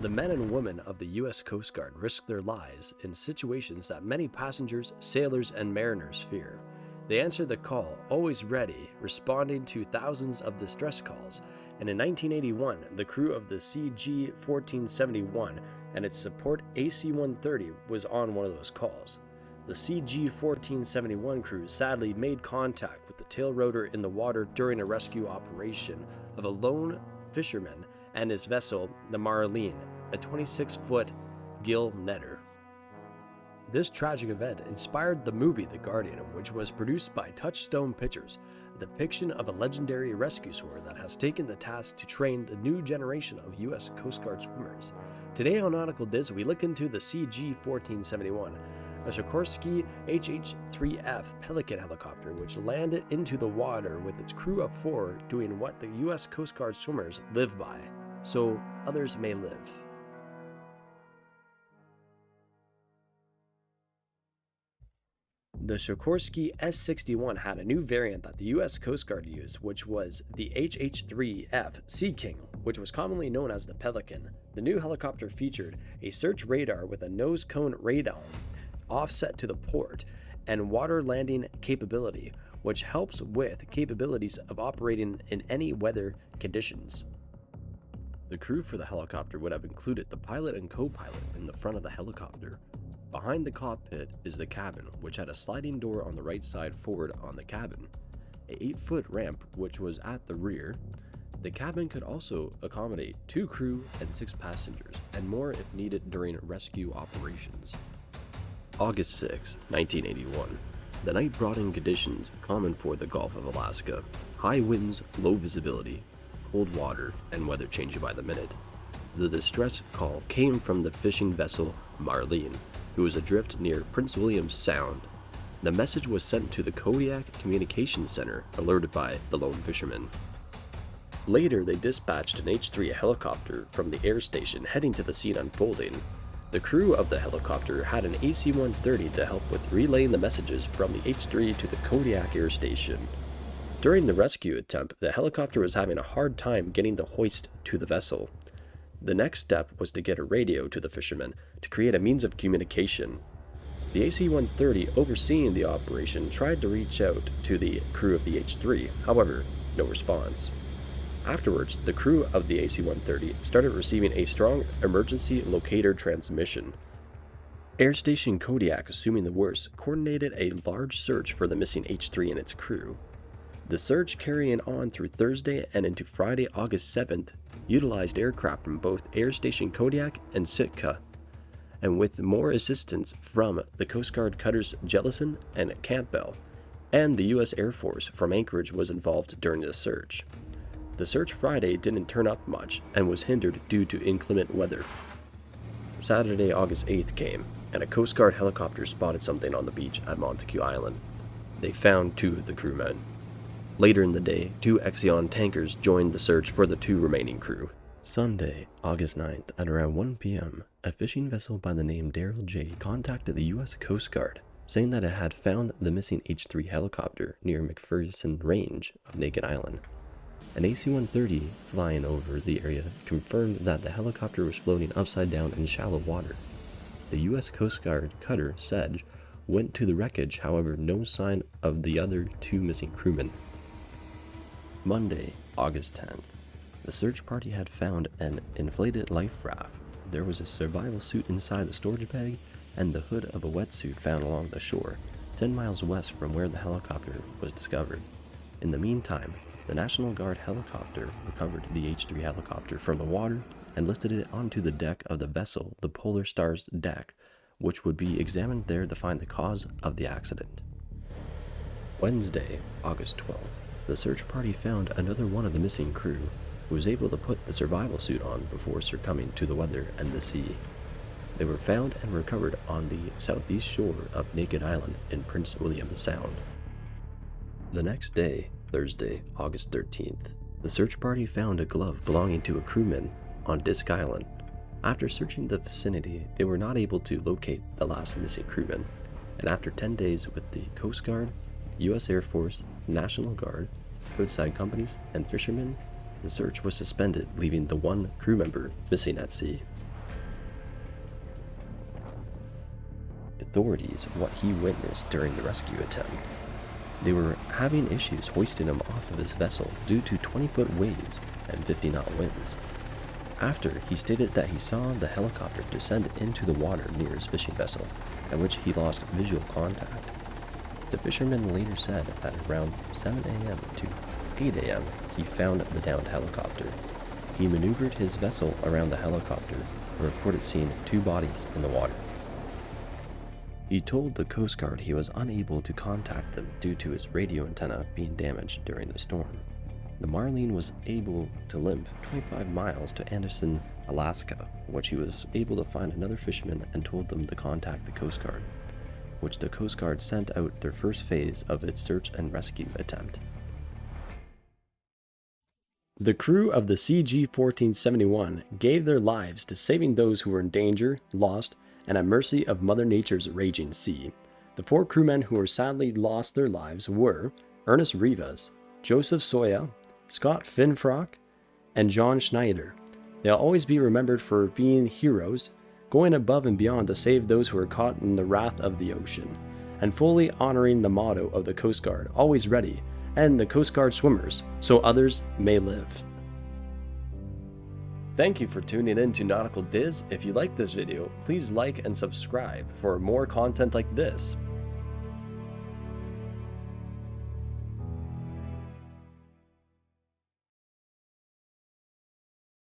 The men and women of the U.S. Coast Guard risk their lives in situations that many passengers, sailors, and mariners fear. They answer the call, always ready, responding to thousands of distress calls, and in 1981, the crew of the CG-1471 and its support AC-130 was on one of those calls. The CG-1471 crew sadly made contact with the tail rotor in the water during a rescue operation of a lone fisherman and his vessel, the Marlene, a 26-foot gill netter. This tragic event inspired the movie The Guardian, which was produced by Touchstone Pictures, a depiction of a legendary rescue swimmer that has taken the task to train the new generation of U.S. Coast Guard swimmers. Today on Nautical Diz, we look into the CG-1471, a Sikorsky HH-3F Pelican helicopter which landed into the water with its crew of 4 doing what the U.S. Coast Guard swimmers live by, so others may live. The Sikorsky S-61 had a new variant that the U.S. Coast Guard used, which was the HH-3F Sea King, which was commonly known as the Pelican. The new helicopter featured a search radar with a nose cone radome offset to the port and water landing capability, which helps with capabilities of operating in any weather conditions. The crew for the helicopter would have included the pilot and co-pilot in the front of the helicopter. Behind the cockpit is the cabin, which had a sliding door on the right side forward on the cabin, a 8-foot ramp which was at the rear. The cabin could also accommodate 2 crew and 6 passengers, and more if needed during rescue operations. August 6, 1981. The night brought in conditions common for the Gulf of Alaska: high winds, low visibility, cold water, and weather changing by the minute. The distress call came from the fishing vessel Marlene, who was adrift near Prince William Sound. The message was sent to the Kodiak Communications Center, alerted by the lone fisherman. Later, they dispatched an H-3 helicopter from the air station heading to the scene unfolding. The crew of the helicopter had an AC-130 to help with relaying the messages from the H-3 to the Kodiak air station. During the rescue attempt, the helicopter was having a hard time getting the hoist to the vessel. The next step was to get a radio to the fishermen to create a means of communication. The AC-130 overseeing the operation tried to reach out to the crew of the H-3, however, no response. Afterwards, the crew of the AC-130 started receiving a strong emergency locator transmission. Air Station Kodiak, assuming the worst, coordinated a large search for the missing H-3 and its crew. The search, carrying on through Thursday and into Friday, August 7th, utilized aircraft from both Air Station Kodiak and Sitka, and with more assistance from the Coast Guard cutters Jellison and Campbell, and the U.S. Air Force from Anchorage was involved during the search. The search Friday didn't turn up much and was hindered due to inclement weather. Saturday, August 8th came, and a Coast Guard helicopter spotted something on the beach at Montague Island. They found 2 of the crewmen. Later in the day, 2 Exxon tankers joined the search for the 2 remaining crew. Sunday, August 9th, at around 1 p.m., a fishing vessel by the name Daryl J. contacted the U.S. Coast Guard, saying that it had found the missing H-3 helicopter near McPherson Range of Naked Island. An AC-130 flying over the area confirmed that the helicopter was floating upside down in shallow water. The U.S. Coast Guard cutter Sedge went to the wreckage, however, no sign of the other 2 missing crewmen. Monday, August 10th. The search party had found an inflated life raft. There was a survival suit inside the storage bag and the hood of a wetsuit found along the shore, 10 miles west from where the helicopter was discovered. In the meantime, the National Guard helicopter recovered the H-3 helicopter from the water and lifted it onto the deck of the vessel, the Polar Star's deck, which would be examined there to find the cause of the accident. Wednesday, August 12th. The search party found another one of the missing crew, who was able to put the survival suit on before succumbing to the weather and the sea. They were found and recovered on the southeast shore of Naked Island in Prince William Sound. The next day, Thursday, August 13th, the search party found a glove belonging to a crewman on Disk Island. After searching the vicinity, they were not able to locate the last missing crewman, and after 10 days with the Coast Guard, U.S. Air Force, National Guard, roadside companies, and fishermen, the search was suspended, leaving the 1 crew member missing at sea. authorities what he witnessed during the rescue attempt. They were having issues hoisting him off of his vessel due to 20-foot waves and 50-knot winds. After, he stated that he saw the helicopter descend into the water near his fishing vessel, at which he lost visual contact. The fisherman later said that around 7 a.m. to 8 a.m. he found the downed helicopter. He maneuvered his vessel around the helicopter and reported seeing 2 bodies in the water. He told the Coast Guard he was unable to contact them due to his radio antenna being damaged during the storm. The Marlene was able to limp 25 miles to Anderson, Alaska, which he was able to find another fisherman and told them to contact the Coast Guard, which the Coast Guard sent out their first phase of its search and rescue attempt. The crew of the CG-1471 gave their lives to saving those who were in danger, lost, and at mercy of Mother Nature's raging sea. The 4 crewmen who were sadly lost their lives were Ernest Rivas, Joseph Soya, Scott Finfrock, and John Schneider. They'll always be remembered for being heroes, going above and beyond to save those who are caught in the wrath of the ocean, and fully honoring the motto of the Coast Guard, always ready, and the Coast Guard swimmers, so others may live. Thank you for tuning in to Nautical Diz. If you like this video, please like and subscribe for more content like this.